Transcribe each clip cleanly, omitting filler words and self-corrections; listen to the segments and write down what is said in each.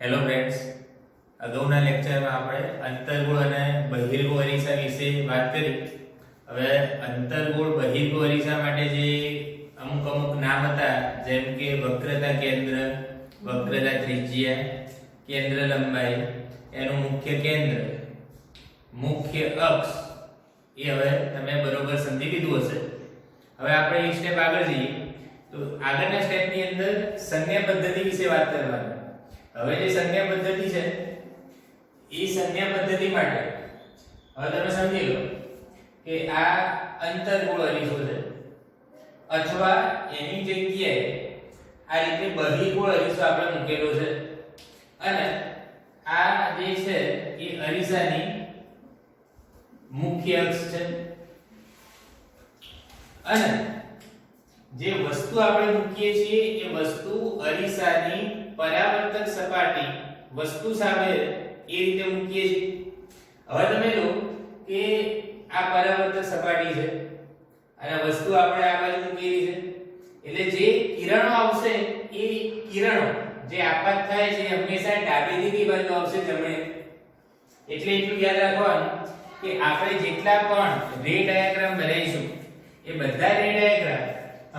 Hello friends, અગાઉના લેક્ચરમાં આપણે અંતર્ગોળ અને બહિર્ગોળ અરીસા વિશે વાત કરી. હવે અંતર્ગોળ બહિર્ગોળ અરીસા માટે જે અમુક નામ હતા, જેમ કે વક્રતા કેન્દ્ર, વક્રતા ત્રિજ્યા, કેન્દ્ર લંબાઈ, એનું મુખ્ય કેન્દ્ર, મુખ્ય અક્ષ, એ હવે તમે બરોબર સમજી લીધું હશે. હવે આપણે એક સ્ટેપ આગળ જઈએ તો આગળના સ્ટેપની અંદર સંજ્ઞા પદ્ધતિ વિશે વાત કરવાની. હવે જે સંજ્ઞા પદ્ધતિ છે એ સંજ્ઞા પદ્ધતિ માટે હવે તમે સમજી લો કે આ અંતર્ગોળ અરીસો છે, અથવા એની જગ્યાએ આ રીતે બહિર્ગોળ અરીસો આપણે મૂકેલો છે, અને આ જે છે એ અરીસાની મુખ્ય અક્ષ છે, અને જે વસ્તુ આપણે મૂકીએ છીએ એ વસ્તુ અરીસાની પરાવર્તક સપાટી વસ્તુ સામે એ રીતે મૂકીએ છીએ. હવે તમે લો કે આ પરાવર્તક સપાટી છે અને વસ્તુ આપણે આ બાજુ મૂકેલી છે, એટલે જે કિરણો આવશે એ કિરણો જે આપાત થાય છે હંમેશા ડાબેથી બાજુ આવશે જમણે. એટલે એટલું યાદ રાખવાનું કે આપણે જેટલા પણ રે ડાયાગ્રામ બનાવીશું એ બધા રે ડાયાગ્રામ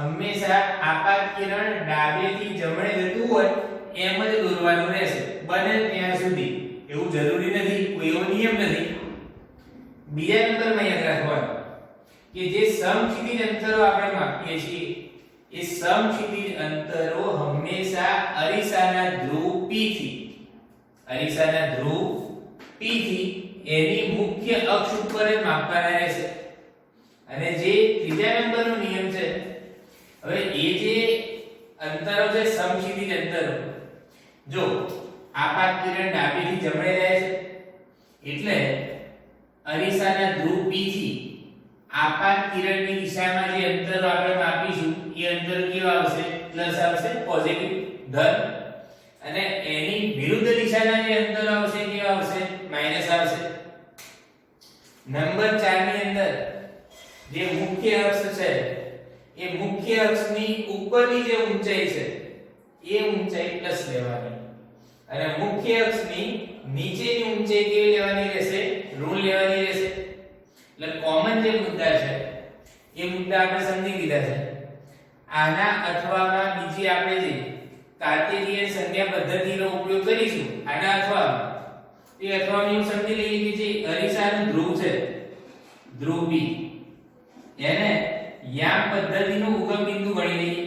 હંમેશા આપાત કિરણ ડાબેથી જમણે જતું હોય એમ જ દોરવાનું રહેશે બને ત્યાં સુધી. એવું જરૂરી નથી, કોઈ એવો નિયમ નથી. બીજા નંબરમાં યાદ રાખવાનું કે જે સમક્ષિતિજ અંતરો આપણે માપીએ છીએ એ સમક્ષિતિજ અંતરો હંમેશા અરીસાના ધ્રુવ P થી એની મુખ્ય અક્ષ ઉપર જ માપવાના રહેશે. અને જે ત્રીજા નંબરનો નિયમ છે, હવે એ જે અંતરો છે સમક્ષિતિજ અંતરો, જો આપાત કિરણ ડાબેથી જમણે જાય છે એટલે અરીસાના ધ્રુવ P થી આપાત કિરણની દિશામાં જે અંતર આપણે માપીશું એ અંતર કેવા આવશે? પ્લસ આવશે, પોઝિટિવ, ધન. અને એની વિરુદ્ધ દિશાના જે અંતર આવશે કેવા આવશે? માઈનસ આવશે. નંબર 4 ની અંદર જે મુખ્ય અક્ષ છે એ મુખ્ય અક્ષની ઉપરની જે ઊંચાઈ છે એ ઊંચાઈ પ્લસ લેવાની, અને મુખ્ય અક્ષની નીચેની ઊંચાઈ કેવી લેવાની રહેશે? ઋણ લેવાની રહેશે. એટલે કોમન જે મુદ્દા છે એ મુદ્દા આપણે સમજી લીધા છે. આના અથવામાં બીજી આપણે જે કાર્ટેશિયન સંજ્ઞા પદ્ધતિનો ઉપયોગ કરીશું આના અથવામાં, એ અથવામાં એવું સમજી લઈએ કે જે અરીસાનું ધ્રુવ છે, ધ્રુવ B, એને યામ પદ્ધતિનું ઉગમ બિંદુ ગણી લઈએ.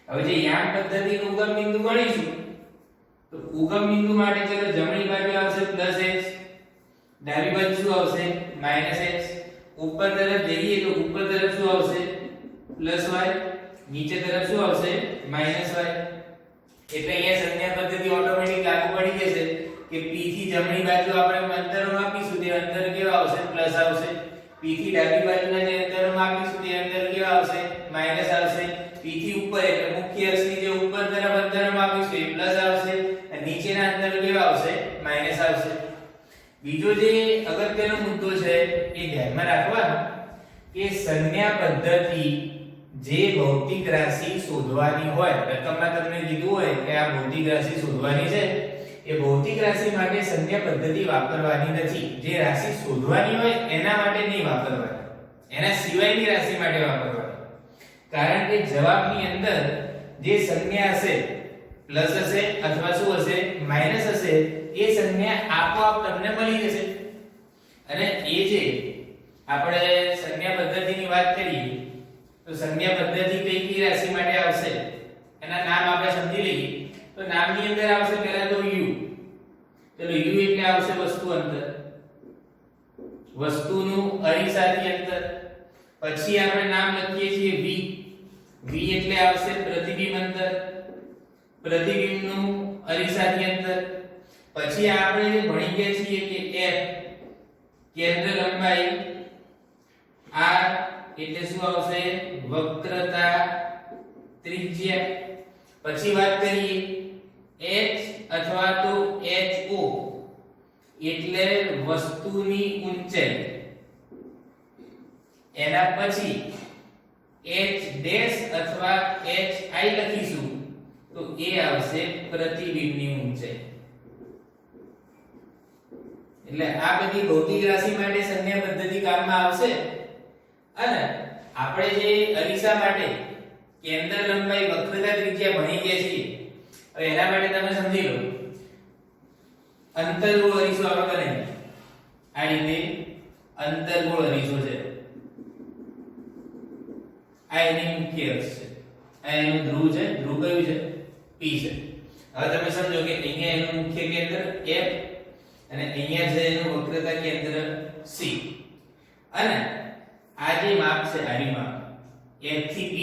હવે જે યામ પદ્ધતિનું ઉગમ બિંદુ ગણીશું તો ઉગમ બિંદુ માટે ચલો જમણી બાજુ આવશે +x, ડાબી બાજુ શું આવશે? -x. ઉપર તરફ જઈએ તો ઉપર તરફ શું આવશે? +y. નીચે તરફ શું આવશે? -y. એટલે અહીંયા સંજ્ઞા પદ્ધતિ ઓટોમેટિક લાગુ પડી જશે કે p થી જમણી બાજુ આપણે અંતર માપીશું તે અંતર કેવા આવશે? પ્લસ આવશે. p થી ડાબી બાજુના જે અંતર માપીશું તે અંતર કેવા આવશે? માઈનસ આવશે. p થી ઉપર એટલે મુખ્ય અક્ષની જે ઉપર તરફ અંતર માપીશું એ પ્લસ આવશે, અને નીચેના અંતર કેવા આવશે? માઈનસ આવશે. બીજો જે અગત્યનો મુદ્દો છે એ ધ્યાનમાં રાખવાનો કે સંજ્ઞા પદ્ધતિ જે ભૌતિક રાશિ શોધવાની હોય, રકમમાં તમને કીધું હોય કે આ ભૌતિક રાશિ શોધવાની છે, એ ભૌતિક રાશિ માટે સંજ્ઞા પદ્ધતિ વાપરવાની નથી. જે રાશિ શોધવાની હોય એના માટે નહીં વાપરવાની, એના સિવાયની રાશિ માટે વાપરવાની. કારણ કે જવાબની અંદર જે સંજ્ઞા હશે, પ્લસ હશે અથવા શું હશે? માઈનસ હશે, એ સંજ્ઞા આપોઆપ તમને મળી જશે. અને એ જે આપણે સંજ્ઞા પદ્ધતિની વાત કરીએ તો સંજ્ઞા પદ્ધતિ કઈ રાશિ માટે આવશે એના નામ આપણે સમજી લઈએ. તો નામની અંદર આવશે પહેલા તો u. ચલો u એટલે આવશે વસ્તુ અંતર, વસ્તુનું અરીસાથી અંતર. પછી આપણે નામ લખીએ છીએ v. v એટલે આવશે પ્રતિબિંબ અંતર, પ્રતિબિંબનું અરીસાથી અંતર. પછી આપણે ભણી ગયા છીએ કે f કેન્દ્ર લંબાઈ, r એટલે શું આવશે? વક્રતા ત્રિજ્યા. પછી વાત કરીએ h અથવા તો ho એટલે વસ્તુની ઊંચાઈ. એના પછી h ડેશ અથવા hi લખીશું તો એ આવશે પ્રતિબિંબની ઊંચાઈ. એટલે આ બધી ભૌતિક રાશિ માટે સંજ્ઞા પદ્ધતિ કામમાં આવશે. અને આપણે જે અરીસા માટે કેન્દ્ર લંબાઈ વક્રતા ત્રિજ્યા ભણી ગયા છીએ, હવે એના માટે તમે સમજી લો. અંતર્ગોળ અરીસો આપણે બનાવીએ. આ રીતે અંતર્ગોળ અરીસો છે. આ એની મુખ્ય અક્ષ છે. આ એનું ધ્રુવ છે. ધ્રુવ કયું છે? P છે. હવે તમે સમજો કે અહીંયા એનું મુખ્ય કેન્દ્ર F અને અહીંયા છે એનું વક્રતા કેન્દ્ર C. અને આ જે માપ છે, આની માપ F થી P,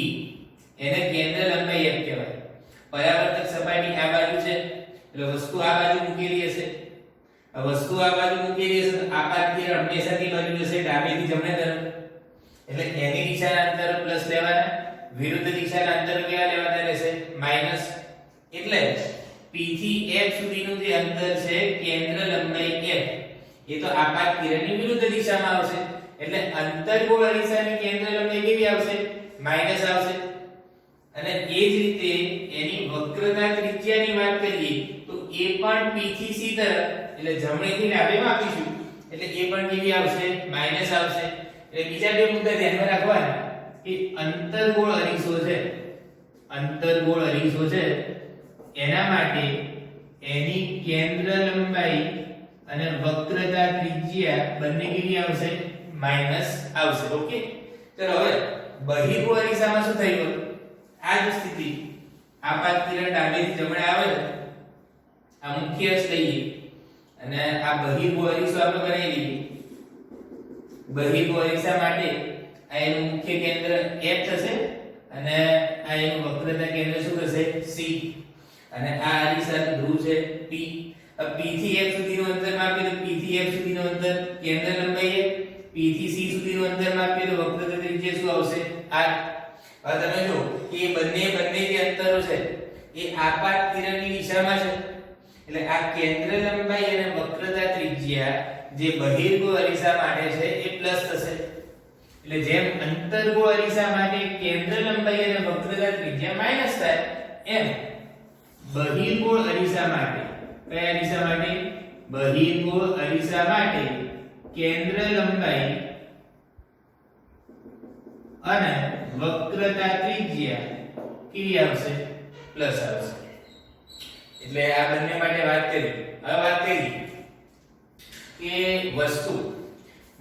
એને કેન્દ્ર લંબાઈ F કહેવાય. પરાવર્તક સપાટી આ બાજુ છે, એટલે વસ્તુ આ બાજુ મૂકેલી હશે. વસ્તુ આ બાજુ મૂકેલી હશે તો આપાત કિરણ હંમેશા કઈ બાજુ જશે? ડાબેથી જમણે તરફ. એટલે એની દિશાના અંતર પ્લસ લેવાના, વિરુદ્ધ દિશાના અંતર કેવા લેવાના રહેશે? માઈનસ. એટલે P થી F સુધીનું જે અંતર છે કેન્દ્ર લંબાઈ F, એ તો આપાત કિરણની વિરુદ્ધ દિશામાં આવશે. એટલે અંતર્ગોળ અરીસાની કેન્દ્ર લંબાઈ કેવી આવશે? માઈનસ આવશે. અને એ જ રીતે એની વક્રતા ત્રિજ્યાની વાત કરીએ તો એ પણ P થી C તરફ, એટલે જમણેથી ડાબેમાં આપીશું, એટલે એ પણ કેવી આવશે? માઈનસ આવશે. એટલે બીજા બે મુદ્દા ધ્યાનમાં રાખવાના કે અંતર્ગોળ અરીસો છે, અંતર્ગોળ અરીસો છે, એના માટે એની કેન્દ્ર લંબાઈ અને વક્રતા ત્રિજ્યા બંને કેવી આવશે? માઈનસ આવશે. ઓકે, ચલો હવે બહિર્ગોળ અરીસામાં શું થયું? આ જ સ્થિતિ, આપાત કિરણ ડાબેથી જમણે આવે છે. આ મુખ્ય અક્ષ લઈએ અને આ બહિર્ગોળ અરીસો આપણે બનાવી લઈએ. બહિર્ગોળ અરીસા માટે આ એનું મુખ્ય કેન્દ્ર F થશે અને આ એનું વક્રતા કેન્દ્ર શું થશે? C. અને આ અરીસાનું ધ્રુવ છે P. P થી F સુધીનું અંતર માપીએ તો P થી F સુધીનું અંતર કેન્દ્ર લંબાઈ F, P થી C સુધીનું અંતર માપીએ તો વક્રતા ત્રિજ્યા શું આવશે? R. હવે તમે જો કે બંને જે અંતરો છે એ આપાત કિરણની દિશામાં છે. એટલે આ કેન્દ્ર લંબાઈ અને વક્રતા ત્રિજ્યા જે બહિર્ગોળ અરીસા માટે છે એ પ્લસ થશે. એટલે જેમ અંતર્ગોળ અરીસા માટે કેન્દ્ર લંબાઈ અને વક્રતા ત્રિજ્યા માઈનસ થાય, એમ બહિર્ગોળ અરીસા માટે, કયા અરીસા માટે? બહિર્ગોળ અરીસા માટે કેન્દ્ર લંબાઈ અને વક્રતા ત્રિજ્યા કેવી આવશે? પ્લસ આવશે. એટલે આ બંને માટે વાત કરી. હવે વાત કરી કે વસ્તુ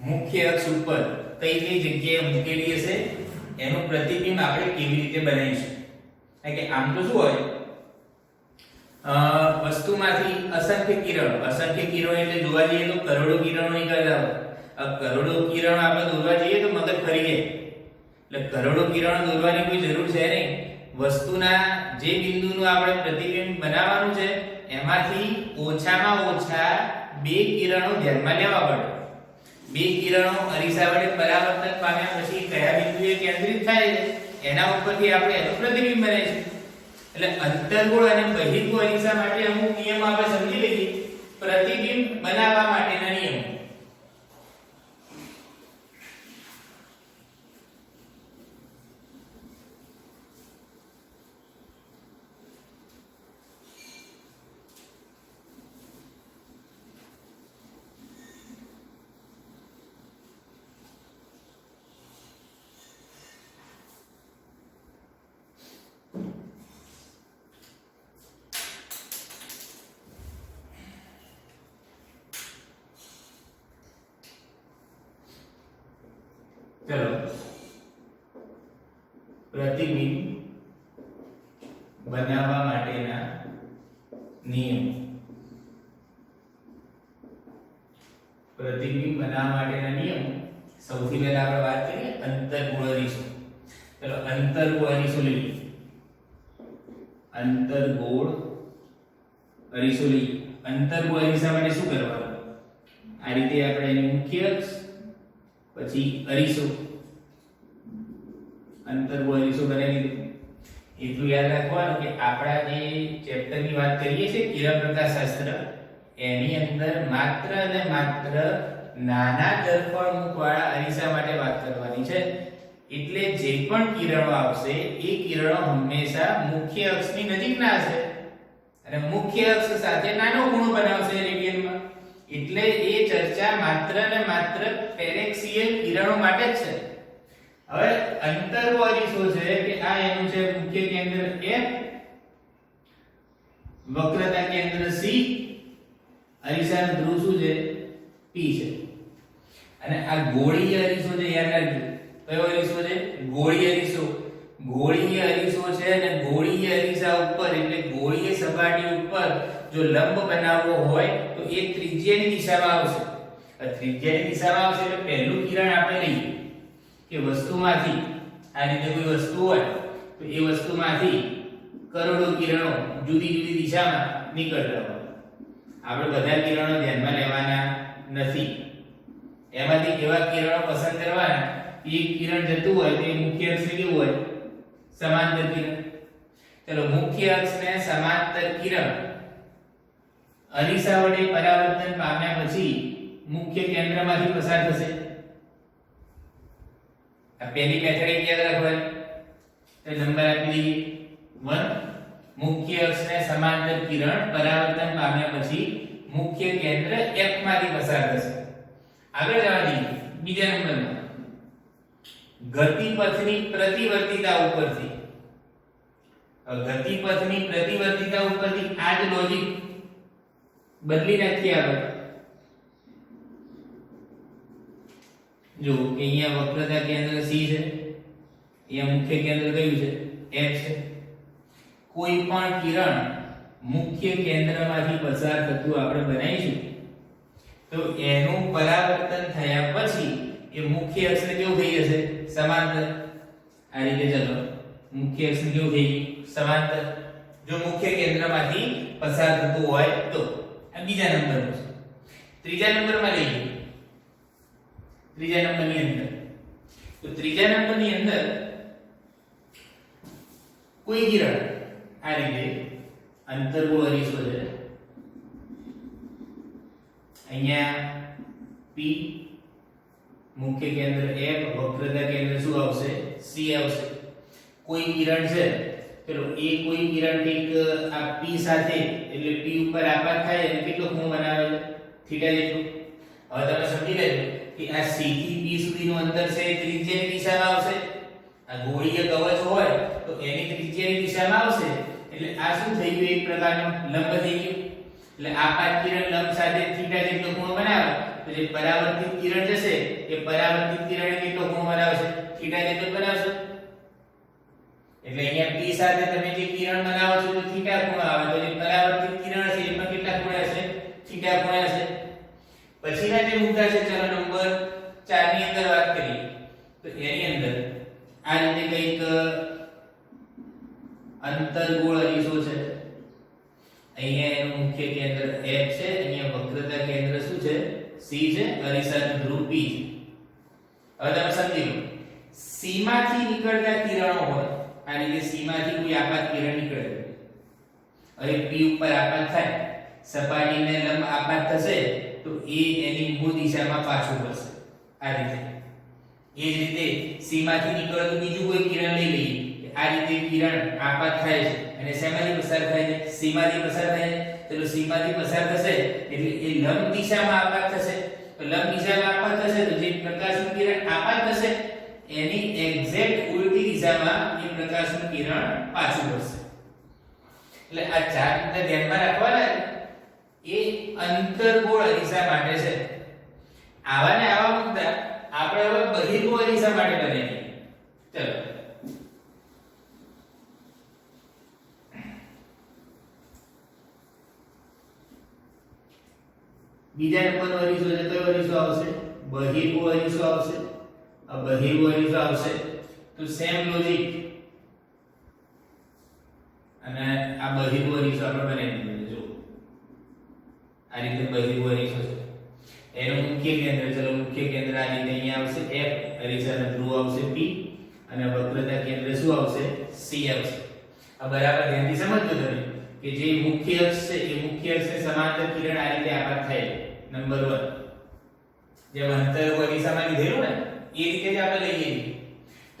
મુખ્ય અક્ષ ઉપર કઈ કઈ જગ્યાએ મૂકેલી હશે, એનું પ્રતિબિંબ આપણે કેવી રીતે બનાવીશું. કારણ કે આમ તો શું હોય, વસ્તુમાંથી અસંખ્ય કિરણો એટલે જોવા જઈએ તો કરોડો કિરણો નીકળતા હોય. આ કરોડો કિરણો આપણે દોરવા જઈએ તો મગજ ફરી જાય. એટલે કરોડો કિરણો દોરવાની કોઈ જરૂર છે નહીં. વસ્તુના જે બિંદુનું આપણે પ્રતિબિંબ બનાવવાનું છે એમાંથી ઓછામાં ઓછા બે કિરણો ધ્યાનમાં લેવા પડે. બે કિરણો અરીસા વડે પરાવર્તન પામ્યા પછી કયા બિંદુએ કેન્દ્રિત થાય છે એના ઉપરથી આપણે એનું પ્રતિબિંબ બનાવીશું. એટલે અંતર્ગોળ અને બહિર્ગોળ અરીસા માટે અમુક નિયમો આપણે સમજી લઈએ. પ્રતિબિંબ બનાવવા માટેના નિયમો. चलो प्रतिबिंब बनावा माटेना नियम. प्रतिबिंब बनावा माटेना नियम સૌથી પહેલા આપણે વાત કરીએ અંતર્ગોળ અરીસો. ચલો અંતર્ગોળ અરીસો લઈએ. અંતર્ગોળ અરીસો લઈએ. અંતર્ગોળ અરીસા માટે શું કરવાનું? આ રીતે આપણે એની મુખ્ય અક્ષ પછી અરીસો, અંતર્ગોળ અરીસો બનાવી દીધું. એટલું યાદ રાખવાનું કે આપણા જે ચેપ્ટરની વાત કરીએ છીએ કિરણ પ્રકાશશાસ્ત્ર, એની અંદર માત્ર અને માત્ર નાના દર્પણ મુખવાળા અરીસા માટે વાત કરવાની છે. એટલે જે પણ કિરણો આવશે એ કિરણો હંમેશા મુખ્ય અક્ષની નજીકના હશે અને મુખ્ય અક્ષ સાથે નાનો ખૂણો બનાવશે રેડિયનમાં. એટલે એ ચર્ચા માત્ર ને માત્ર પેરેક્સિયલ કિરણો માટે જ છે. હવે અંતર્વાળી શું છે કે આ એનું છે મુખ્ય કેન્દ્ર F, વક્રતા કેન્દ્ર C, અરીસાનું ધ્રુવ શું છે P છે. અને આ ગોળીય અરીસો છે, યાદ રાખજો કયો અરીસો છે? ગોળીય અરીસો. ગોળીય અરીસો છે અને ગોળીય અરીસા ઉપર એટલે ગોળીય સપાટી ઉપર જો લંબ બનાવવો હોય તો એ ત્રિજ્યાની દિશામાં આવશે. ત્રિજ્યાની દિશામાં આવશે એટલે પહેલું કિરણ આપણે લઈએ કે વસ્તુમાંથી આ રીતે કોઈ વસ્તુ હોય તો એ વસ્તુમાંથી કરોડો કિરણો જુદી જુદી દિશામાં નીકળતા હોય. આપણે બધા કિરણો ધ્યાનમાં લેવાના નથી. એમાંથી એવા કિરણો પસંદ કરવાના એક કિરણ જતું હોય તો એ મુખ્ય અક્ષને કેવું હોય? સમાંતર કિરણ. ચલો મુખ્ય અક્ષને સમાંતર કિરણ અરીસા વડે પરાવર્તન પામ્યા પછી મુખ્ય કેન્દ્રમાંથી પસાર થશે. આ પહેલી મેથડ યાદ રાખવાની. તો નંબર આપી દઈએ 1. મુખ્ય અક્ષને સમાંતર કિરણ પરાવર્તન પામ્યા પછી મુખ્ય કેન્દ્ર F માંથી પસાર થશે. આગળ જવા દઈએ બીજા નંબરમાં ગતિપથની પ્રતિવર્તિતા ઉપરથી. ગતિપથની પ્રતિવર્તિતા ઉપરથી આ જ લોજિક બદલી નાખીએ આપણે. જો કે અહીંયા વક્રતા કેન્દ્ર C છે, અહીંયા મુખ્ય કેન્દ્ર કયું છે? F છે. કોઈ પણ કિરણ મુખ્ય કેન્દ્રમાંથી પસાર થતું આપણે બનાવીશું તો એનું પરાવર્તન થયા પછી એ મુખ્ય અક્ષને કેવું થઈ જશે? સમાંતર. આ રીતે ચલો મુખ્ય અક્ષને કેવું થઈ ગયું? સમાંતર. જો મુખ્ય કેન્દ્રમાંથી પસાર થતું હોય તો. આ બીજા નંબરનું છે. ત્રીજા નંબરમાં લઈએ. ત્રીજા નંબરની અંદર તો ત્રીજા નંબરની અંદર કોઈ કિરણ આ રીતે અંતર્ગોળ અરીસો છે. અહીંયા P, મુખ્ય કેન્દ્ર F, વક્રતા કેન્દ્ર શું આવશે? C આવશે. કોઈ કિરણ છે ચલો એ કોઈ કિરણ એક આ P સાથે એટલે P ઉપર આપાત થાય અને કેટલો ખૂણો બનાવે છે? થીટા જેટલું. હવે તમે સમજી લેજો કે આ C થી P સુધીનું અંતર છે એ ત્રિજ્યાની દિશામાં આવશે. આ ગોળીય કવચ હોય તો એની ત્રિજ્યાની દિશામાં આવશે એટલે આ શું થઈ ગયું? એક પ્રકારનું લંબ થઈ ગયું. એટલે આપાત કિરણ લંબ સાથે થીટા જેટલો ખૂણો બનાવે તો જે પરાવર્તિત કિરણ જશે એ પરાવર્તિત કિરણ કેટલો ખૂણો બનાવશે? થીટા જેટલો બનાવશે. એટલે અહીંયા P સાથે તમે જે કિરણ બનાવો છો તો થીટા ખૂણો આવે તો જે પરાવર્તિત કિરણ છે એમાં કેટલા ખૂણા હશે? થીટા ખૂણા હશે. પછીના જે મુદ્દા છે ચલો નંબર 4 ની અંદર વાત કરીએ તો એની અંદર આ રીતે કંઈક અંતર્ગોળ અરીસો છે. અહીંયા એનું મુખ્ય કેન્દ્ર F છે, અહીંયા વક્રતા કેન્દ્ર શું છે? C છે, અરીસાનું ધ્રુવ P છે. હવે તમે સમજી લો C માંથી નીકળતા કિરણો હોય આ રીતે C માંથી કોઈ આપાત કિરણ નીકળે હવે P ઉપર આપાત થાય સપાટીને લંબ આપાત થશે તો એ એની મૂળ દિશામાં પાછું વળશે. આ રીતે એ જ રીતે C માંથી નીકળતું બીજું કોઈ કિરણ લઈ લઈએ. આ રીતે કિરણ આપાત થાય છે અને શેમાંથી પસાર થાય છે? C માંથી પસાર થાય છે. ચલો C માંથી પસાર થશે એટલે એ લંબ દિશામાં આપાત થશે. તો લંબ દિશામાં આપાત થશે તો જે પ્રકાશનું કિરણ આપાત થશે એની એક્ઝેક્ટ ઉલટી દિશામાં એ પ્રકાશનું કિરણ પાછું વળશે. એટલે આ ચાર મુદ્દા ધ્યાનમાં રાખવાના એ અંતર્ગોળ અરીસા માટે છે. આવા ને આવા મુદ્દા આપણે હવે બહિર્ગોળ અરીસા માટે બનાવીએ. ચલો બીજા નંબરનો અરીસો છે. કયો અરીસો આવશે? બહિર્ગોળ અરીસો આવશે. આ બહિર્ગોળ અરીસો આવશે તો સેમ લોજિક અને આ બહિર્ગોળ અરીસો આપણે બનાવી દીધું. જો આ રીતે બહિર્ગોળ અરીસો છે. એનું મુખ્ય કેન્દ્ર ચલો મુખ્ય કેન્દ્ર આ રીતે અહીંયા આવશે F, અરીસાનો ધ્રુવ આવશે P અને વક્રતા કેન્દ્ર શું આવશે? C આવશે. આ બરાબર ધ્યાનથી સમજજો તમે કે જે મુખ્ય અક્ષ છે એ મુખ્ય અક્ષને સમાંતર કિરણ આ રીતે આપાત થાય. નંબર 1 જેમ અંતર્ગોળ અરીસામાં લીધેલું ને એ રીતે જ આપણે લઈએ. તો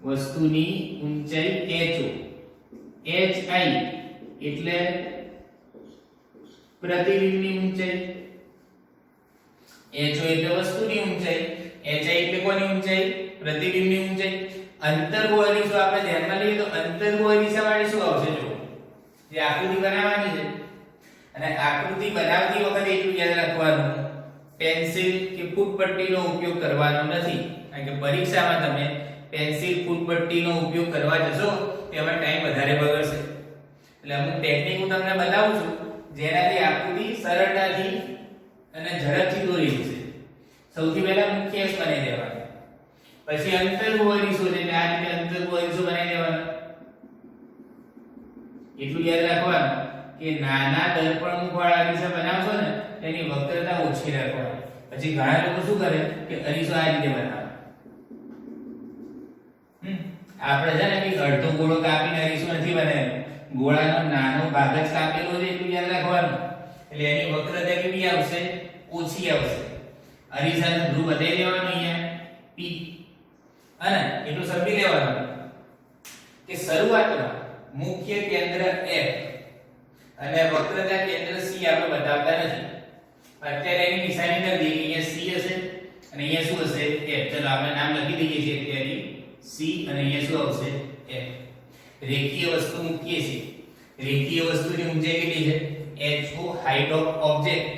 વસ્તુની ઊંચાઈ HO HI એટલે પ્રતિબિંબની ઊંચાઈ, HO એટલે વસ્તુની ઊંચાઈ, HI એટલે કોની ઊંચાઈ? પ્રતિબિંબની ઊંચાઈ. અંતર્ગોળ અરીસો આપણે ધ્યાનમાં લઈએ તો અંતર્ગોળ અરીસાવાળી શું આવશે? જો જે આકૃતિ બનાવવાની છે અને આકૃતિ બનાવતી વખતે એટલું યાદ રાખવાનું, પેન્સિલ કે ફૂટપટ્ટીનો ઉપયોગ કરવાનો નથી. કારણ કે પરીક્ષામાં તમે પેન્સિલ ફૂટપટ્ટીનો ઉપયોગ કરવા જશો તેમાં ટાઈમ વધારે બગડશે. એટલે અમુક ટેકનિક હું તમને બતાવું છું જેનાથી આકૃતિ સરળતાથી અને ઝડપથી દોરી જશે. સૌથી પહેલા મુખ્ય અક્ષ બનાવી દેવાનો, પછી અંતર્ગોળ અરીસો છે એટલે આ રીતે અંતર્ગોળ અરીસો બનાવી દેવાનો. એટલું યાદ રાખવાનું કે નાના દર્પણમુખ વાળા અરીસા બનાવશો ને તેની વક્રતા ઓછી રાખવાની. પછી ઘણા લોકો શું કરે કે અરીસો આ રીતે બનાવે. આપણે છે ને કે અડધો ગોળો કાપીને અરીસો નથી બનાવ્યો, ગોળાનો નાનો ભાગ જ કાપેલો છે એટલું યાદ રાખવાનું. એટલે એની વક્રતા કેવી આવશે? ઓછી આવશે. અરીસાનું ધ્રુવ બતાવી દેવાનું અહીંયા P, અને એટલું સમજી લેવાનું કે શરૂઆતમાં મુખ્ય કેન્દ્ર F અને વક્રતા કેન્દ્ર C આપણે બતાવતા નથી. અત્યારે એની નિશાની કરી દઈએ, અહીંયા C હશે અને અહીંયા શું હશે? F. ચલો આપણે નામ લખી દઈએ છીએ અત્યારે C અને અહીંયા શું આવશે? F. રેખીય વસ્તુ મૂકીએ છીએ. રેખીય વસ્તુની ઊંચાઈ કેટલી છે? HO હાઈટ ઓફ ઓબ્જેક્ટ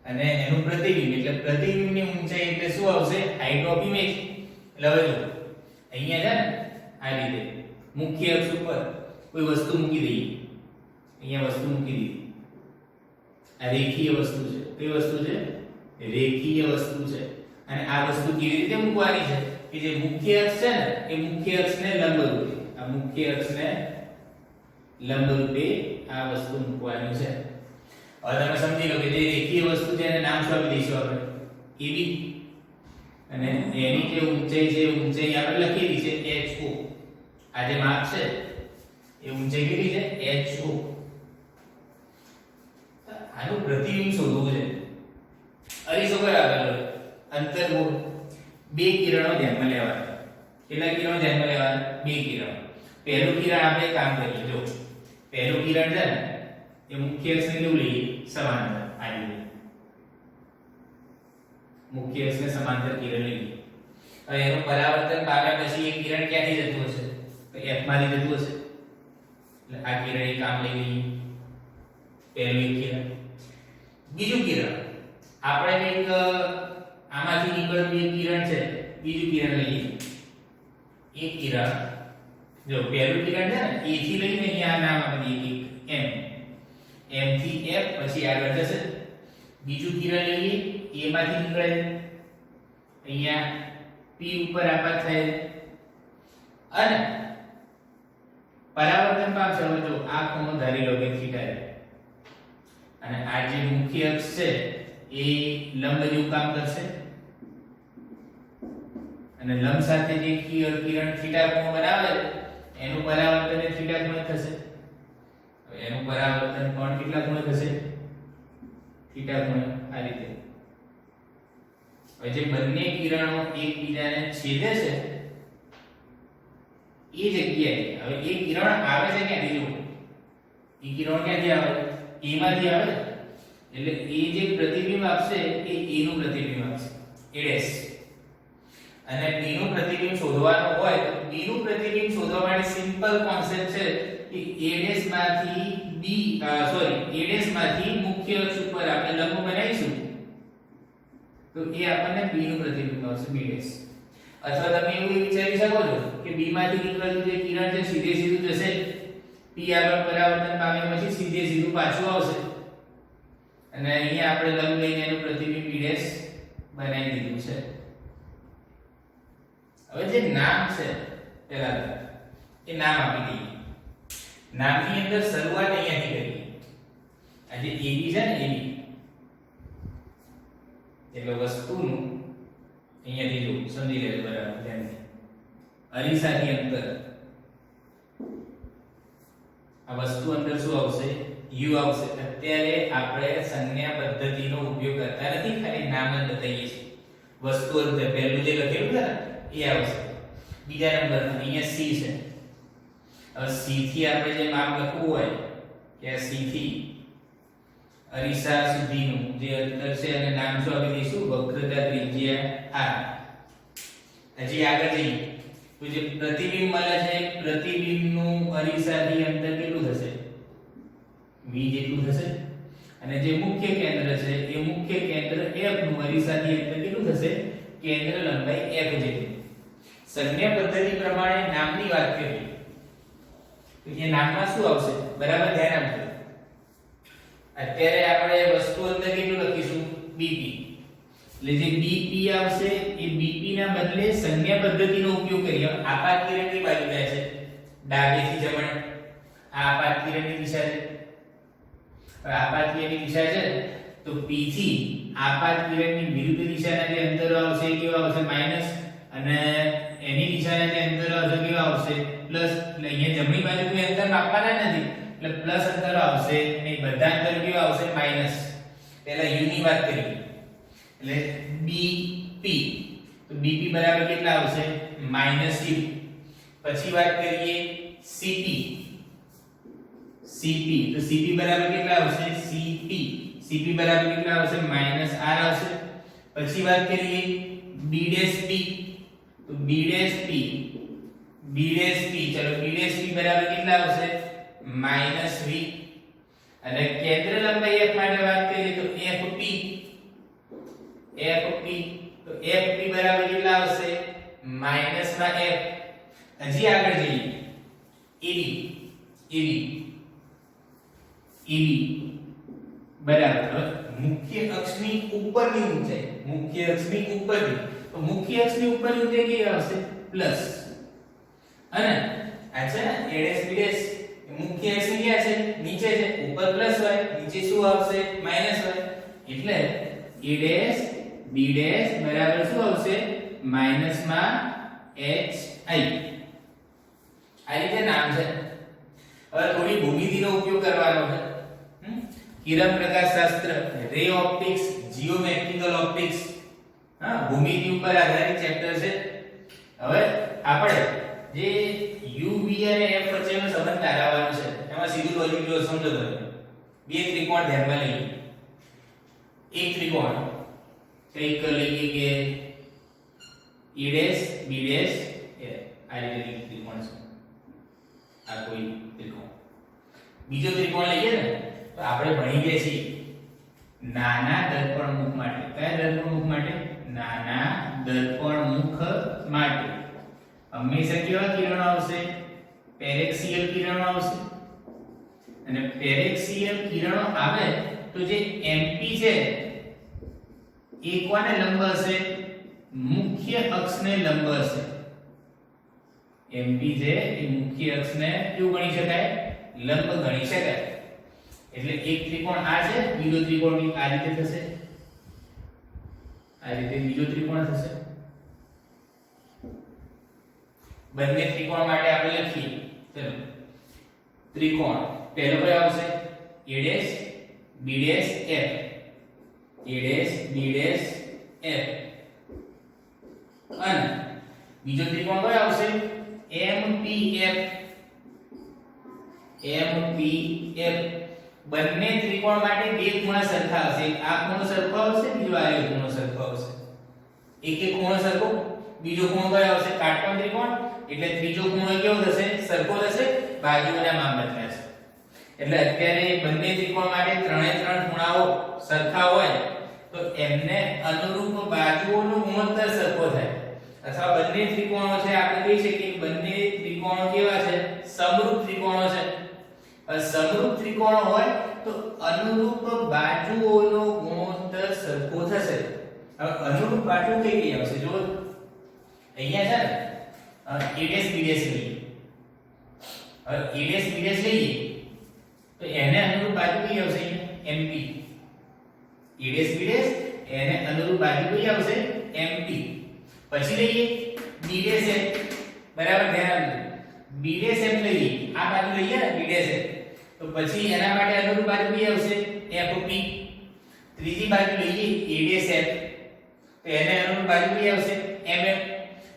અને એનું પ્રતિબિંબ એટલે પ્રતિબિંબની ઊંચાઈ એટલે શું આવશે? Height of image. એટલે હવે જો અહીંયા છે ને આ રીતે મુખ્ય અક્ષ ઉપર કોઈ વસ્તુ મૂકી દઈએ, અહીંયા વસ્તુ મૂકી દઈએ. આ રેખીય વસ્તુ છે. કઈ વસ્તુ છે? રેખીય વસ્તુ છે. અને આ વસ્તુ કેવી રીતે મૂકવાની છે કે જે મુખ્ય અક્ષ છે ને એ મુખ્ય અક્ષને લંબરૂપે, આ મુખ્ય અક્ષને લંબરૂપે આ વસ્તુ મૂકવાની છે. હવે તમે સમજી લો કે જે રેખીય વસ્તુ છે એને નામ શું આપી દઈશું આપણે? AB. અને એની જે ઊંચાઈ છે ઊંચાઈ આપણે લખેલી છે HO. આ જે માપ છે એ ઊંચાઈ કેટલી છે? HO. આનું પ્રતિબિંબ શોધવું છે. અરીસો કયો આપેલો? અંતર્ગોળ. બે કિરણો ધ્યાનમાં લેવાના. કેટલા કિરણો ધ્યાનમાં લેવાના? બે કિરણો. પહેલું કિરણ આપણે કામ કરીએ. જો પહેલું કિરણ છે ને એ મુખ્ય અક્ષને કેવું લઈએ? સમાંતર. આ રીતે મુખ્ય અક્ષને સમાંતર કિરણ લઈએ. હવે એનું પરાવર્તન પામ્યા પછી એ કિરણ ક્યાંથી જતું હશે? તો F માંથી જતું હશે. એટલે આ કિરણ એ કામ લઈ લઈએ. પહેલું એક કિરણ. બીજું કિરણ આપણે એક આમાંથી નીકળતું એક કિરણ છે, બીજું કિરણ લઈએ. એક કિરણ જો પહેલું કિરણ છે ને A થી લઈને અહીંયા નામ આપી દઈએ M. M થી F પછી આગળ જશે. બીજું કિરણ લઈએ, A માંથી નીકળે, અહીંયા P ઉપર આપાત થાય અને પરાવર્તન પામશે. હવે જો આ ખૂણો ધારી લો કે થીટા છે અને આ જે મુખ્ય અક્ષ છે એ લંબ જેવું કામ કરશે અને લંબ સાથે જે કિરણ થીટા કોણ બનાવે એનું પરાવર્તન થીટા કોણ થશે. હવે એનું પરાવર્તન કોણ કેટલા કોણ થશે? થીટા કોણ. આ રીતે હવે જે બંને કિરણો એકબીજાને છેદે છે એ જગ્યાએ હવે એ કિરણ આવે છે ક્યાંથી? જો એ કિરણ ક્યાંથી આવે? A માંથી આવે. એટલે એ જે પ્રતિબિંબ આપશે એ A નું પ્રતિબિંબ આપશે, A'. અને B નું પ્રતિબિંબ શોધવાનું હોય તો B નું પ્રતિબિંબ શોધવા માટે સિમ્પલ કોન્સેપ્ટ છે કે A' માંથી મુખ્ય અક્ષ ઉપર આપણે લંબ બનાવીશું તો એ આપણને B નું પ્રતિબિંબ આવશે, B'. અથવા તમે એવું વિચારી શકો છો કે B માંથી નીકળતું જે કિરણ છે સીધે સીધું જશે, P આગળ પરાવર્તન પામે પછી સીધે સીધું પાછું આવશે અને અહીંયા આપણે લંબ લઈને એનું પ્રતિબિંબ B' બનાવી દીધું છે. હવે જે નામ છે પહેલા એ નામ આપી દઈએ. નામની અંદર શરૂઆત અહીંયાથી કરીએ. આ જે AB છે ને AB એટલે વસ્તુનું અહીંયાથી જો સમજી લેજો બરાબર ધ્યાનથી. અરીસાથી અંતર આ વસ્તુ અંદર શું આવશે? U આવશે. અત્યારે આપણે સંજ્ઞા પદ્ધતિનો ઉપયોગ કરતા નથી, ખાલી નામ જ બતાવીએ છીએ. વસ્તુ અંદર પહેલું જે લખેલું છે ને એ આવશે. બીજા નંબરમાં અહીંયા c છે. હવે c થી આપણે જે માપ લખવું હોય કે c થી અરીસા સુધીનું જે અંતર છે અને નામ શું આપી દઈશું વક્રતા ત્રિજ્યા r. હજી આગળ જઈએ તો જે પ્રતિબિંબ મળે છે પ્રતિબિંબનું અરીસાથી અંતર કેટલું થશે v જેટલું થશે અને જે મુખ્ય કેન્દ્ર છે એ મુખ્ય કેન્દ્ર f નું અરીસાથી અંતર કેટલું થશે કેન્દ્ર લંબાઈ f જેટલી. સંજ્ઞા પદ્ધતિ પ્રમાણે નામની વાત કરીએ તો એ નામમાં શું આવશે બરાબર ધ્યાન આપજો. અત્યારે આપણે વસ્તુ અંદર કેટલું લખીશું bp એટલે જે bp આવશે એ bp ના બદલે સંજ્ઞા પદ્ધતિનો ઉપયોગ કરીએ. આપાત કિરણની બાજુ જાય છે ડાબેથી જમણે આ આપાત કિરણની દિશા છે. આપાત કિરણની દિશા છે તો p થી આપાત કિરણની વિરુદ્ધ દિશાના જે અંતરો આવશે એ કેવા આવશે માઈનસ અને એની દિશાના જે અંતરો આવશે કેવા આવશે પ્લસ. એટલે અહીંયા જમણી બાજુ કોઈ અંતર માપવાના નથી એટલે પ્લસ અંતરો આવશે અને બધા અંતર કેવા આવશે માઈનસ. પહેલા u ની વાત કરીએ એટલે bp તો bp બરાબર કેટલા આવશે -u. પછી વાત કરીએ cp તો cp બરાબર કેટલા આવશે cp બરાબર કેટલા આવશે -r આવશે. પછી વાત કરીએ b'p તો b'p ચલો b'p બરાબર કેટલા આવશે -v. અને કેન્દ્ર લંબાઈ f માટે વાત કરીએ તો fp તો fp બરાબર કેટલા આવશે -f. હજી આગળ જઈએ eb બરાબર મુખ્ય અક્ષની ઉપરની ઊંચાઈ મુખ્ય અક્ષની ઉપરની તો મુખ્ય અક્ષની ઉપરની ઊંચાઈ કેવી આવશે પ્લસ. અને આ છે ને ads bds મુખ્ય અક્ષ ક્યાં છે નીચે છે ઉપર પ્લસ હોય નીચે શું આવશે માઈનસ હોય એટલે ads bds બરાબર શું આવશે માઈનસ માં hi. આ રીતે નામ છે. હવે થોડી ભૂમિતિનો ઉપયોગ કરવાનો છે. કિરણ પ્રકાશ શાસ્ત્ર રે ઓપ્ટિક્સ જીઓમેટ્રિકલ ઓપ્ટિક્સ ભૂમિતિ ઉપર આધારિત ચેપ્ટર છે. હવે આપણે જે u v અને f વચ્ચેનો સંબંધ તારવવાનો છે એમાં સીધું લોજિક જો સમજો તમે. બે ત્રિકોણ ધ્યાનમાં લઈએ. એક ત્રિકોણ કઈક લઈએ કે a' b' આ રીતે ત્રિકોણ છે. આ કોઈ ત્રિકોણ. બીજો ત્રિકોણ લઈએ ને તો આપણે ભણી ગયા છીએ નાના દર્પણ મુખ માટે. કયા દર્પણ મુખ માટે નાના દર્પણ મુખ માટે હંમેશા કેવા કિરણો આવશે પેરેક્સિયલ કિરણો આવશે. અને પેરેક્સિયલ કિરણો આવે તો જે mp છે એ કોને લંબ હશે મુખ્ય અક્ષને લંબ હશે. mp છે એ મુખ્ય અક્ષને કેવું ગણી શકાય લંબ ગણી શકાય. એટલે એક ત્રિકોણ આ છે બીજો ત્રિકોણ બી આ રીતે થશે આ રીતે બીજો ત્રિકોણ થશે. બંને ત્રિકોણ માટે આપણે લખીએ ચલો ત્રિકોણ પહેલો કયો આવશે a' b' f અને બીજો ત્રિકોણ કયો આવશે mpf. બંને ત્રિકોણ માટે બે ખૂણા સરખા હશે. આ ખૂણો સરખો આવશે બીજો આ ખૂણો સરખો આવશે. એક ખૂણો સરખો બીજો ખૂણો કયો આવશે કાટકોણ ત્રિકોણ એટલે ત્રીજો ખૂણો કેવો થશે સરખો થશે બાજુઓના માપ બદલાશે. એટલે અત્યારે બંને ત્રિકોણ માટે ત્રણે ત્રણ ખૂણાઓ સરખા હોય તો એમને અનુરૂપ બાજુઓનો ગુણોત્તર સરખો થાય. અથવા બંને ત્રિકોણો છે આપણે કહી શકીએ કે બંને ત્રિકોણો કેવા છે સમરૂપ ત્રિકોણો છે. સમરૂપ ત્રિકોણ હોય તો અનુરૂપ બાજુઓનો ગુણોત્તર સરખો થશે. હવે અનુરૂપ બાજુ કઈ કઈ આવશે જો અહીંયા છે ને a' b' લઈએ. હવે a' b' લઈએ તો એને અનુરૂપ બાજુ કઈ આવશે mp. a' b' એને અનુરૂપ બાજુ કઈ આવશે mp. પછી લઈએ b'f બરાબર ધ્યાન આપજો. b'f લઈએ આ બાજુ લઈએ ને b'f તો પછી એના માટે અનુરૂપ બાજુ કઈ આવશે fp. ત્રીજી બાજુ લઈએ a'f તો એને અનુરૂપ બાજુ કઈ આવશે mm.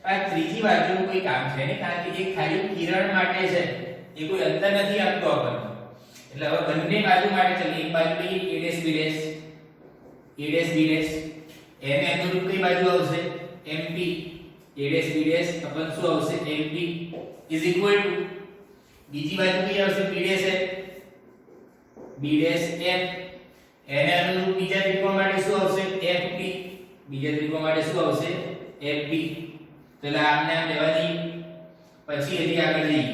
આ ત્રીજી બાજુનું કોઈ કામ છે ને, કારણ કે એ ખાલી કિરણ માટે છે, એ કોઈ અંતર નથી આપતો આપણને. એટલે હવે બંને બાજુ માટે ચાલો એક બાજુ લઈએ a' b' એને અનુરૂપ કઈ બાજુ આવશે mp a' b' अपन શું આવશે mp ઇઝ ઇક્વલ ટુ બીજી બાજુ કઈ આવશે b' એને અનુરૂપ બીજા ત્રિકોણ માટે શું આવશે fp બીજા ત્રિકોણ માટે શું આવશે fp. તો આમને આમ લેવા દઈએ. પછી હજી આગળ જઈએ.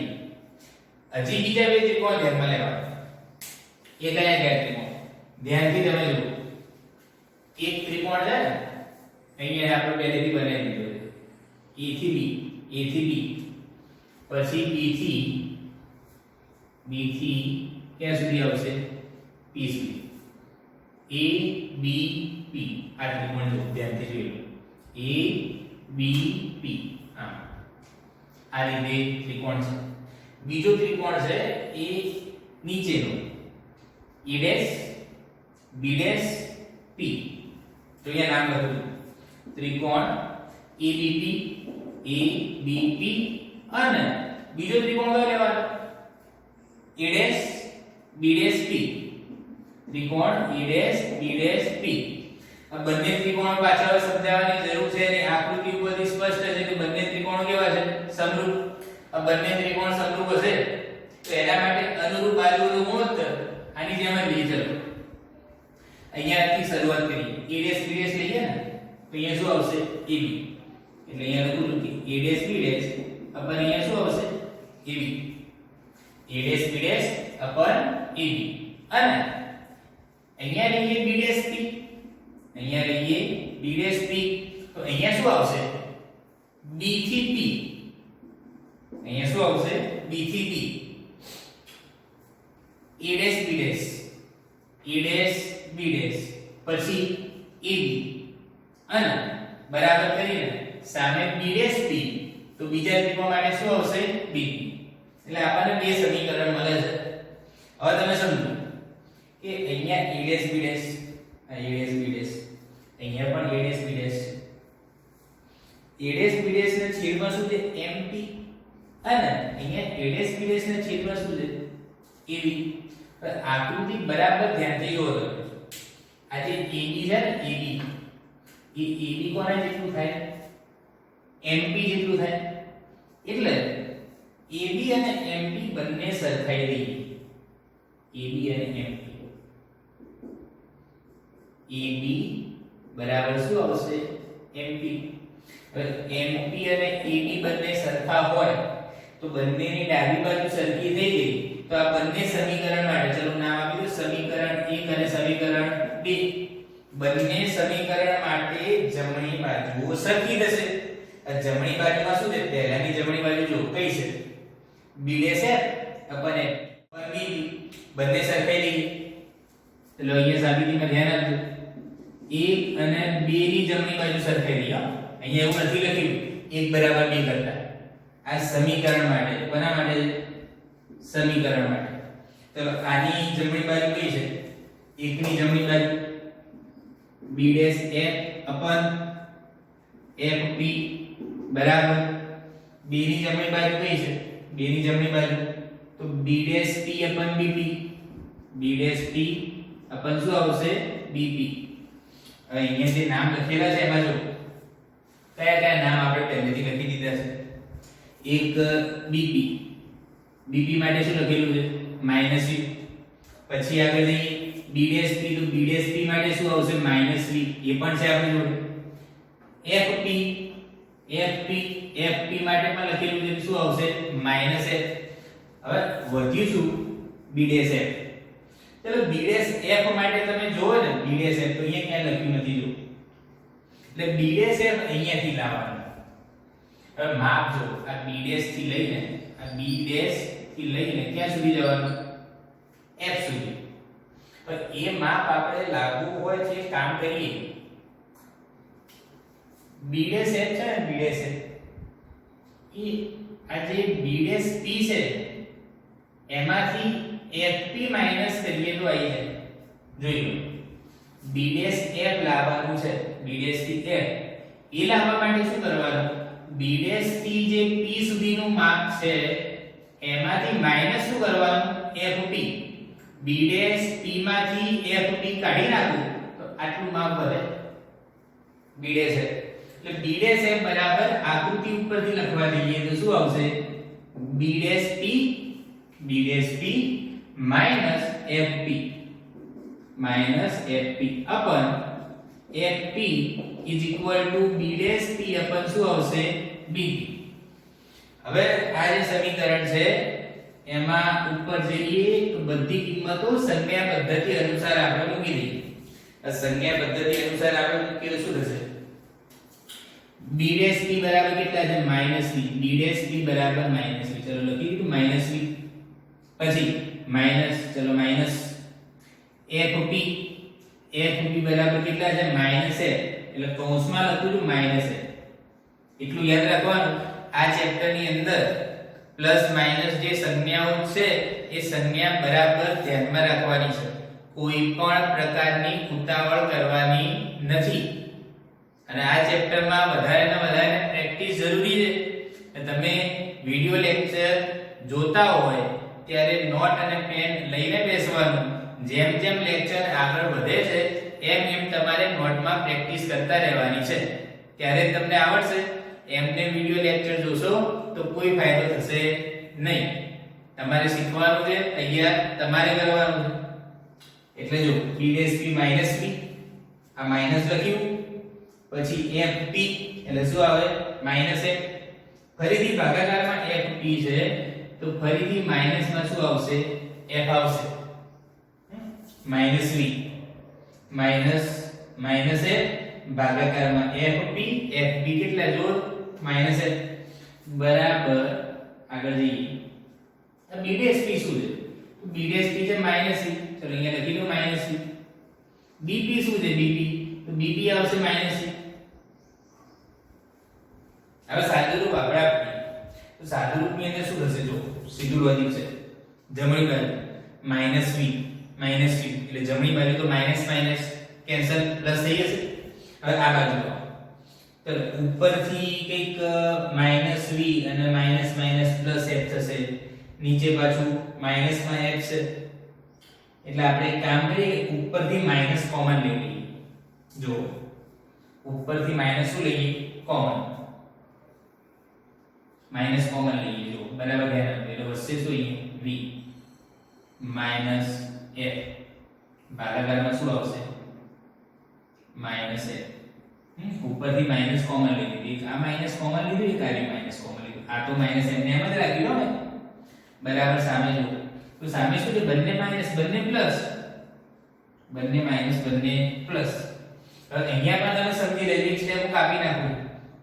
હજી બીજા બે ત્રિકોણ ધ્યાનમાં લેવાના. એ કયા કયા ત્રિકોણ ધ્યાનથી તમે જુઓ. એક ત્રિકોણ છે ને અહીંયા આપણે પહેલેથી બનાવી દીધો છે a થી b પછી b થી ક્યાં સુધી આવશે p સુધી a b p આ ત્રિકોણ જો ધ્યાનથી જોઈ લો a b p આ રીતે ત્રિકોણ છે. બીજો ત્રિકોણ છે એ નીચેનો a' b' p. તો અહીંયા નામ લખું ત્રિકોણ ABP અને બીજો ત્રિકોણ કયો લેવાનો a' b' p. ત્રિકોણ a' b' p. આ બંને ત્રિકોણો પાછળ સમજાવવાની જરૂર છે અને આકૃતિ ઉપરથી સ્પષ્ટ છે કે બંને ત્રિકોણો કેવા છે સમરૂપ. આ બંને ત્રિકોણ સમરૂપ હશે તો એના માટે અનુરૂપ બાજુઓનો ગુણોત્તર આની જેમ જ લઈ ચલો. અહીંયાથી શરૂઆત કરીએ a' b' લઈએ ને તો અહીંયા શું આવશે ab. એટલે અહીંયા લખું છું કે a' b' अपन અહીંયા શું આવશે ab a' b' upon ab. અને અહીંયા લઈએ b' p અહીંયા લઈએ b' p તો અહીંયા શું આવશે b થી p. અહીંયા શું આવશે b થી p a' b' પછી ab અને બરાબર કરીને સામે b' p તો બીજા ત્રિકોણ માટે શું આવશે bp. એટલે આપણને બે સમીકરણ મળે છે. હવે તમે સમજો કે અહીંયા a' b' અહીંયા પણ a' b' ના છેદમાં શું છે mp અને અહીંયા a' b' ના છેદમાં શું છે ab. આકૃતિ બરાબર ધ્યાનથી જુઓ તો આ જે AB છે ને AB એ AB કોના જેટલું થાય MP જેટલું થાય. એટલે AB અને MP બંને સરખાઈ દઈએ. AB અને MP AB બરાબર શું આવશે MP. હવે MP અને AB બંને સરખા હોય તો બંનેની ડાબી બાજુ સરખી થઈ ગઈ તો આ બંને સમીકરણ માટે ચલો નામ આપી દો સમીકરણ 1 અને સમીકરણ 2. બંને સમીકરણ માટે જમણી બાજુઓ સરખી થશે. આ જમણી બાજુમાં શું છે પહેલાની જમણી બાજુ જો કઈ છે b' अपन b બંને સરખાઈ લઈએ. ચલો અહીંયા સાબિતીમાં ધ્યાન આપજો 1 અને 2 ની જમણી બાજુ સરખાઈ લઈએ. અહીંયા એવું નથી લખ્યું 1 બરાબર 2 કરતા. આ સમીકરણ માટે કોના માટે સમીકરણ માટે. તો આની જમણી બાજુ કઈ છે 1 ની જમણી બાજુ b' f अपन fp બરાબર 2 ની જમણી બાજુ કઈ છે 2 ની જમણી બાજુ તો b' p अपन bp b' p अपन શું આવશે bp. અહીંયા જે નામ લખેલા છે એમાં જો કયા કયા નામ આપણે પહેલેથી લખી દીધા છે. એક bp bp માટે શું લખેલું છે -v. પછી આગળ જઈએ b' p તો b' p માટે શું આવશે -v એ પણ છે આપણી જોડે. fp fp માટે પણ લખેલું છે શું આવશે -f. હવે વધ્યું શું b' f. ચલો b' f માટે તમે જોવો ને b' f તો અહીંયા ક્યાં લખ્યું નથી જો. એટલે b' f અહીંયાથી લાવવાનું. હવે માપ જો આ b' થી લઈને આ b' થી લઈને ક્યાં સુધી જવાનું f સુધી. પણ એ માપ આપણે લાગુ હોય છે કામ કરીએ. b' f છે ને b' f એ આ જે b' p છે એમાંથી fp માઈનસ કરીએ તો આવી જાય. જોઈ લો b' f લાવવાનું છે b' થી f એ લાવવા માટે શું કરવાનું b' થી જે p સુધીનું માપ છે એમાંથી માઈનસ શું કરવાનું fp b' p માંથી fp કાઢી નાખું તો આટલું માપ વધે b' છે એટલે b' બરાબર આકૃતિ ઉપરથી લખવા જઈએ તો શું આવશે b' p minus fp upon fp is equal to b' p upon શું આવશે b. હવે આ જે સમીકરણ છે એમાં ઉપર જઈએ તો બધી કિંમતો સંજ્ઞા પદ્ધતિ અનુસાર આપણે મૂકી દઈએ. આ સંજ્ઞા પદ્ધતિ અનુસાર આપણે મૂકીએ તો શું થશે b' બરાબર કેટલા છે -v b' બરાબર -v ચલો લખી દીધું -v પછી માઈનસ ચલો માઈનસ fp બરાબર કેટલા છે માઈનસ a એટલે કૌંસમાં લખું છું માઈનસ a એટલું યાદ રાખવાનું આ ચેપ્ટર ની અંદર પ્લસ માઈનસ જે સંજ્ઞાઓ છે એ સંજ્ઞા બરાબર ધ્યાનમાં રાખવાની છે કોઈ પણ પ્રકારની ઉતાવળ કરવાની નથી અને આ ચેપ્ટરમાં વધારે ને વધારે પ્રેક્ટિસ જરૂરી છે તમે વિડિયો લેક્ચર જોતા હોય ત્યારે નોટ અને પેન લઈને બેસવાનું જેમ જેમ લેક્ચર આગળ વધે છે એમ એમ તમારે નોટમાં પ્રેક્ટિસ કરતા રહેવાની છે ત્યારે તમને આવડશે એમને વિડિયો લેક્ચર જોશો તો કોઈ ફાયદો થશે નહીં તમારે શીખવાનું છે તૈયાર તમારે કરવાનું છે એટલે જો b' p આ માઈનસ લખ્યું પછી fp એટલે શું આવે માઈનસ a ફરીથી ભાગાકારમાં fp છે તો ફરીથી માઈનસ માં શું આવશે f આવશે -v માઈનસ a ભાગાકારમાં fp કેટલા જોડ -a બરાબર આગળ જઈએ આ b' શું છે b' છે -c ચલો અહીંયા લખી દો -c bp શું છે bp તો bp આવશે -c હવે સાદુરૂપ આપણે આપીએ તો સાદુરૂપની અંદર શું થશે જો સીધું લોજિક છે જમણી બાજુ -v એટલે જમણી બાજુ તો માઈનસ માઈનસ કેન્સલ પ્લસ થઈ જશે હવે આ બાજુ તો ઉપરથી કંઈક -v અને માઈનસ માઈનસ પ્લસ f થશે નીચે પાછું માઈનસ માં f છે એટલે આપણે એક કામ કરીએ કે ઉપરથી માઈનસ કોમન લઈ લઈએ જો ઉપરથી માઈનસ શું લઈએ કોમન માઈનસ કોમન લઈએ જો બરાબર ધ્યાન આપજો એટલે વચ્ચે શું અહીંયા v માઈનસ f ભાગાકારમાં શું આવશે -a ઉપરથી માઈનસ કોમન લઈ લીધી આ માઈનસ કોમન લીધું એક આ માઈનસ કોમન લીધું આ તો માઈનસ એમને એમ જ રાખી લો ને બરાબર સામે જો તો સામે શું છે બંને માઈનસ બંને પ્લસ બંને માઈનસ બંને પ્લસ હવે અહીંયા પણ તમે સમજી લેજો એક સ્ટેપ કાપી નાખું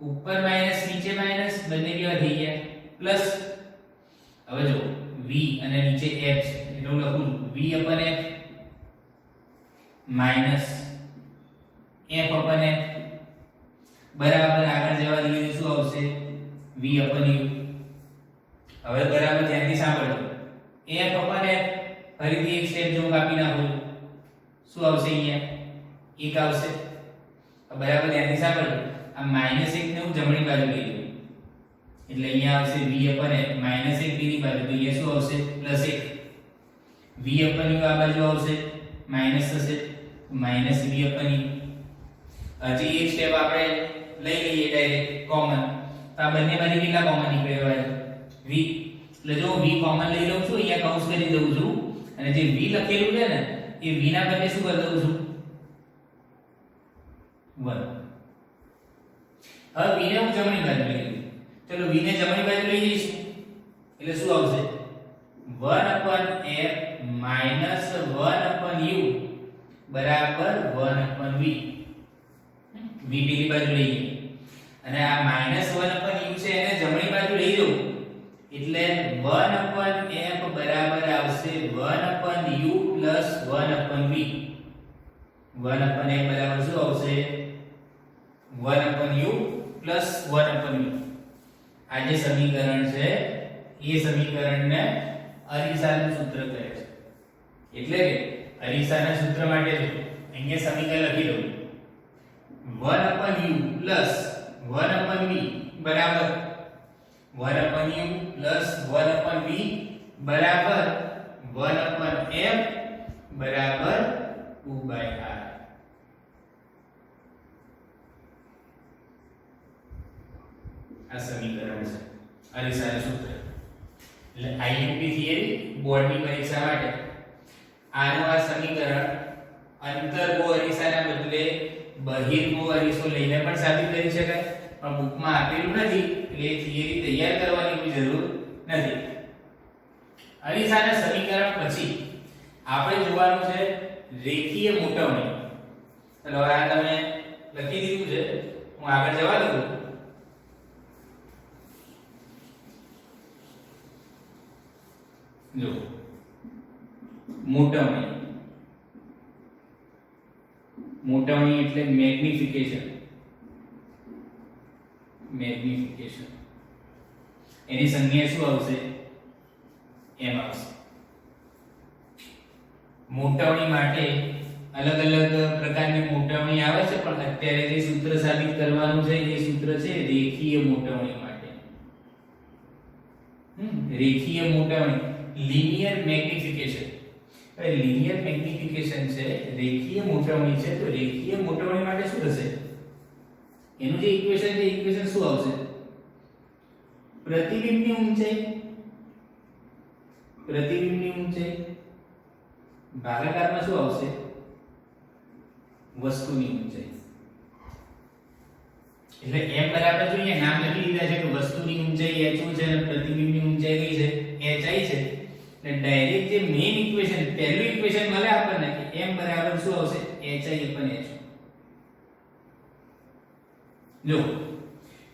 ઉપર માઈનસ નીચે માઈનસ બંને કેવા થઈ ગયા પ્લસ હવે જો v અને નીચે f છે એટલે હું લખું v upon f minus f upon f બરાબર આગળ જવા દઈએ શું આવશે v upon u હવે બરાબર ધ્યાનથી સાંભળો f upon f ફરીથી એક સ્ટેપ જો કાપી નાખું શું આવશે અહીંયા 1 આવશે બરાબર ધ્યાનથી સાંભળો આ -1 ને હું જમણી બાજુ લઈ લઉં એટલે અહીંયા આવશે v upon f -1 બીજી બાજુ તો અહીંયા શું આવશે +1 v upon u આ બાજુ આવશે માઈનસ થશે -v upon u હજી એક સ્ટેપ આપણે લઈ લઈએ ડાયરેક્ટ કોમન તો આ બંને બાજુ કેટલા કોમન નીકળે હોય v એટલે જો v કોમન લઈ લઉં છું અહીંયા કૌંસ કરી દઉં છું અને જે v લખેલું છે ને એ v ના બદલે શું કરી દઉં છું 1 હવે v ને હું જમણી બાજુ લઈ લઉં ચલો v ને જમણી બાજુ લઈ જઈશું એટલે શું આવશે 1 upon f minus 1 upon u બરાબર 1 upon v v પેલી બાજુ લઈએ અને આ -1 upon u છે એને જમણી બાજુ લઈ જાઉં એટલે 1 upon f બરાબર આવશે 1 upon u plus 1 upon v 1 upon f બરાબર શું આવશે 1 upon u plus 1 upon v આ જે સમીકરણ છે એ સમીકરણને અરીસાનું સૂત્ર કહે છે એટલે કે અરીસાના સૂત્ર માટે જો અહીંયા સમીકરણ લખી દઉં 1 upon u plus 1 upon v બરાબર 1/u પ્લસ 1/v બરાબર 1/f બરાબર 2/r. આ સમીકરણ છે અરીસાનું સૂત્ર. એટલે આઈયુપી થિયરી બોર્ડની પરીક્ષા માટે આનું આ સમીકરણ અંતર્ગો અરીસાના બદલે બહિર્ગો અરીસો લઈને પણ સાબિત કરી શકાય, પણ બુકમાં આપેલું નથી એટલે થિયરી તૈયાર કરવાની કોઈ જરૂર નથી. અરીસાના સમીકરણ પછી આપણે જોવાનું છે રેખીય મોટવણી. ચલો આ તમે લખી દીધું છે, હું આગળ જવા દઉં. જો મોટવણી, મોટવણી એટલે મેગ્નિફિકેશન. મેગ્નિફિકેશન એની સંજ્ઞા શું આવશે? એમ આવશે. મોટવણી માટે અલગ અલગ પ્રકારની મોટવણી આવે છે, પણ અત્યારે જે સૂત્ર સાબિત કરવાનું છે એ સૂત્ર છે રેખીય મોટવણી માટે. રેખીય મોટવણી, લિનિયર મેગ્નિફિકેશન. લિનિયર મેગ્નિફિકેશન છે, રેખીય મોટવણી છે. તો રેખીય મોટવણી માટે શું થશે? એનું જે ઇક્વેશન છે, ઇક્વેશન શું આવશે? પ્રતિબિંબની ઊંચાઈ, પ્રતિબિંબની ઊંચાઈ ભાગાકારમાં શું આવશે? વસ્તુની ઊંચાઈ. એટલે m બરાબર જો અહીંયા નામ લખી દીધા છે કે વસ્તુની ઊંચાઈ h છે અને પ્રતિબિંબની ઊંચાઈ કઈ છે? hi છે. એટલે ડાયરેક્ટ જે મેઈન ઇક્વેશન, પહેલું ઇક્વેશન મળે આપણને કે m બરાબર શું આવશે? hi h. જો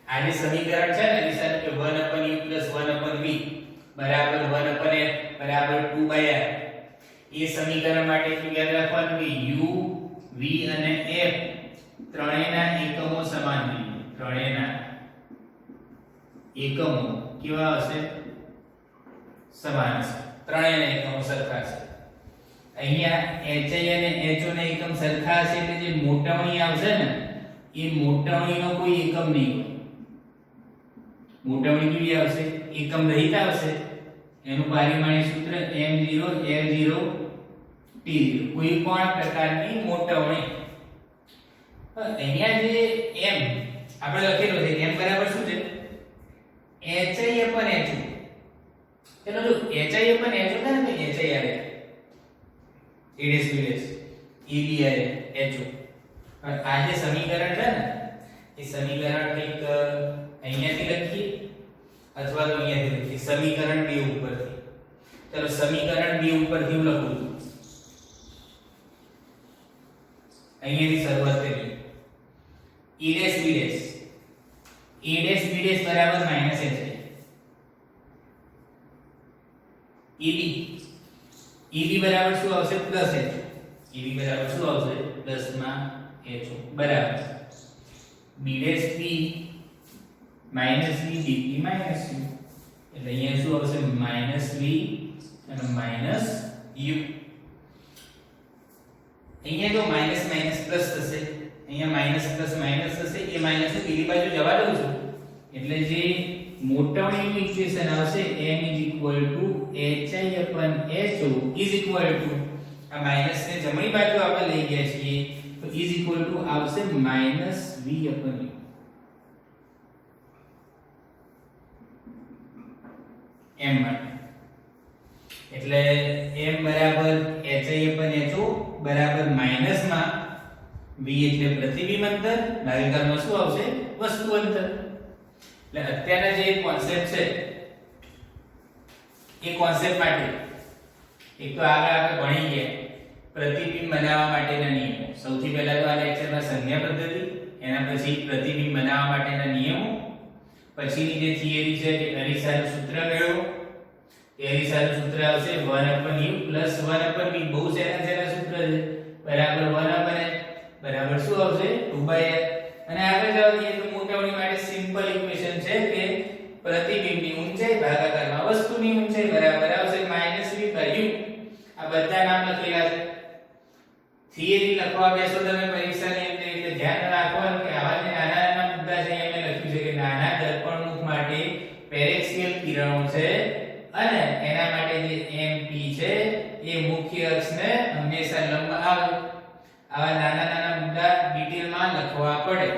આ જે સમીકરણ છે ને નિશાન કે 1/u 1/v બરાબર 1/f બરાબર 2/r. એ સમીકરણ માટે શું યાદ રાખવાનું કે u, v અને f ત્રણેયના એકમો સમાન જોઈએ. ત્રણેયના એકમો કેવા હશે? સમાન હશે. ત્રણેયના એકમો સરખા છે. અહીંયા hi અને ho ના એકમ સરખા હશે એટલે જે મોટવણી આવશે ને એ મોટવણીનો કોઈ એકમ નહીં હોય. મોટવણી કેવી આવશે? એકમ રહિત આવશે. એનું પારિમાણિક સૂત્ર m0 l0 t0. કોઈ પણ પ્રકારની મોટવણી. અહીંયા જે m આપણે લખેલો છે m બરાબર શું છે? hi h. ચલો જો hi h થાય ને તો hi આવે edsbds eb આવે ho. આ જે સમીકરણ છે ને એ સમીકરણ કંઈક અહીંયાથી લખીએ અથવા તો અહીંયાથી લખીએ. સમીકરણ 2 ઉપરથી. ચલો સમીકરણ 2 ઉપરથી હું લખું છું. અહીંયાથી શરૂઆત કરીએ. edsbds બરાબર માઈનસ h છે. eb બરાબર શું આવશે? Plus h. eb બરાબર શું આવશે? પ્લસ માં h બરાબર b'p minus v dp minus u. એટલે અહીંયા શું આવશે? માઈનસ v અને માઈનસ u. અહીંયા જો માઈનસ માઈનસ પ્લસ થશે, અહીંયા માઈનસ પ્લસ માઈનસ થશે. એ માઈનસ બીજી બાજુ જવા દઉં છું એટલે જે મોટવણીનું ઇક્વેશન આવશે m hi/ho આ માઈનસ ને જમણી બાજુ આપણે લઈ ગયા છીએ તો આવશે -v/u. m માટે એટલે m બરાબર hi/ho બરાબર માઈનસ માં v એટલે પ્રતિબિંબ અંતર ભાગાકારમાં શું આવશે? વસ્તુ અંતર. એટલે અત્યારના જે કોન્સેપ્ટ છે એ કોન્સેપ્ટ માટે એક તો આગળ આપણે ભણી ગયા પ્રતિબિંબ બનાવવા માટેના નિયમો. સૌથી પહેલા તો આ લેક્ચરમાં સંજ્ઞા પદ્ધતિ, એના પછી પ્રતિબિંબ બનાવવા માટેના નિયમો, પછીની જે થિયરી છે કે અરીસાનું સૂત્ર મેળવો. એ અરીસાનું સૂત્ર આવશે 1/u + 1/v. બહુ સહેલા સૂત્ર છે. બરાબર 1/h બરાબર શું આવશે? 2/r. અને આગળ જાવ તો મોટવણી માટે સિમ્પલ ઇક્વેશન છે કે પ્રતિબિંબની ઊંચાઈ ભાગાકારમાં વસ્તુની ઊંચાઈ બરાબર આવશે -v/u. આ બધા નામ લખેલા છે. થિયરી લખવા બેસો તમે પરીક્ષાની અંદર એટલે ધ્યાન રાખવાનું કે આવા જે નાના નાના મુદ્દા છે એ મેં લખ્યું છે કે નાના દર્પણમુખ માટે પેરેક્સિયલ કિરણો છે અને એના માટે જે MP છે એ મુખ્ય અક્ષને હંમેશા લંબ આવે. આવા નાના નાના મુદ્દા ડિટેલમાં લખવા પડે.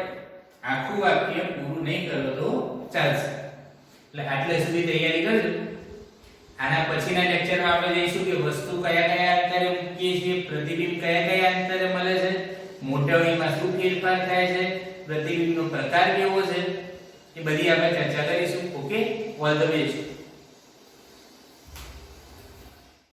આખું વાક્ય પૂરું નહીં કરો તો ચાલશે. એટલે આટલે સુધી તૈયારી કરજો. આના પછીના લેક્ચરમાં આપણે જોઈશું કે વસ્તુ કયા કયા અંતરે મૂકીએ છીએ, પ્રતિબિંબ કયા કયા અંતરે મળે છે, મોટાઈમાં શું ફેરફાર થાય છે, પ્રતિબિંબનો પ્રકાર કેવો છે, એ બધી આપણે ચર્ચા કરીશું. Okay, all the best.